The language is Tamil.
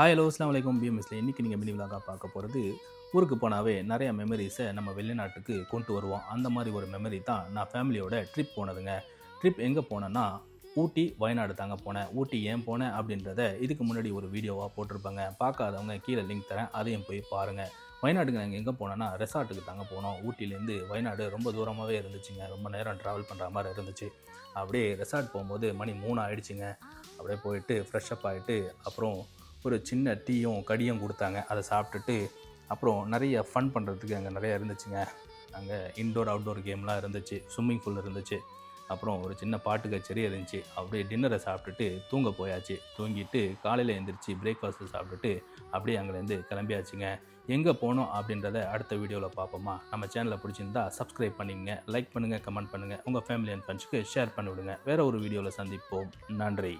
ஹாய் ஹலோ அஸ்லாம் வலைக்கம் பிஎம்எஸ்ல இன்றைக்கி நீங்கள் மினி விலாகாக பார்க்க போகிறது ஊருக்கு போனாவே நிறைய மெமரிஸை நம்ம வெளிநாட்டுக்கு கொண்டு வருவோம். அந்த மாதிரி ஒரு மெமரி தான் நான் ஃபேமிலியோட ட்ரிப் போனதுங்க. ட்ரிப் எங்கே போனேன்னா ஊட்டி வயநாடு தாங்க போனேன். ஊட்டி ஏன் போனேன் அப்படின்றத இதுக்கு முன்னாடி ஒரு வீடியோவாக போட்டிருப்பாங்க. பார்க்காதவங்க கீழே லிங்க் தரேன், அதையும் போய் பாருங்கள். வயநாட்டுக்கு நாங்கள் எங்கே போனோன்னா ரெசார்ட்டுக்கு தாங்க போனோம். ஊட்டிலேருந்து வயநாடு ரொம்ப தூரமாகவே இருந்துச்சுங்க. ரொம்ப நேரம் ட்ராவல் பண்ணுற மாதிரி இருந்துச்சு. அப்படியே ரெசார்ட் போகும்போது மணி 3 ஆகிடுச்சிங்க. அப்படியே போயிட்டு ஃப்ரெஷ்அப் ஆகிட்டு அப்புறம் ஒரு சின்ன டீயும் கடியும் கொடுத்தாங்க. அதை சாப்பிட்டுட்டு அப்புறம் நிறைய ஃபன் பண்ணுறதுக்கு அங்கே நிறையா இருந்துச்சுங்க. அங்கே இன்டோர் அவுட்டோர் கேம்லாம் இருந்துச்சு, ஸ்விம்மிங் பூல் இருந்துச்சு, அப்புறம் ஒரு சின்ன பாட்டு கச்சேரி இருந்துச்சு. அப்படியே டின்னரை சாப்பிட்டுட்டு தூங்க போயாச்சு. தூங்கிட்டு காலையில் எழுந்திரிச்சு பிரேக்ஃபாஸ்ட்டு சாப்பிட்டுட்டு அப்படியே அங்கேருந்து கிளம்பியாச்சுங்க. எங்கே போனோம் அப்படின்றத அடுத்த வீடியோவில் பார்ப்போமா? நம்ம சேனலை பிடிச்சிருந்தா சப்ஸ்கிரைப் பண்ணிங்க, லைக் பண்ணுங்கள், கமெண்ட் பண்ணுங்கள், உங்கள் ஃபேமிலி அண்ட் ஃப்ரெண்ட்ஸுக்கு ஷேர் பண்ணிவிடுங்க. வேறு ஒரு வீடியோவில் சந்திப்போம். நன்றி.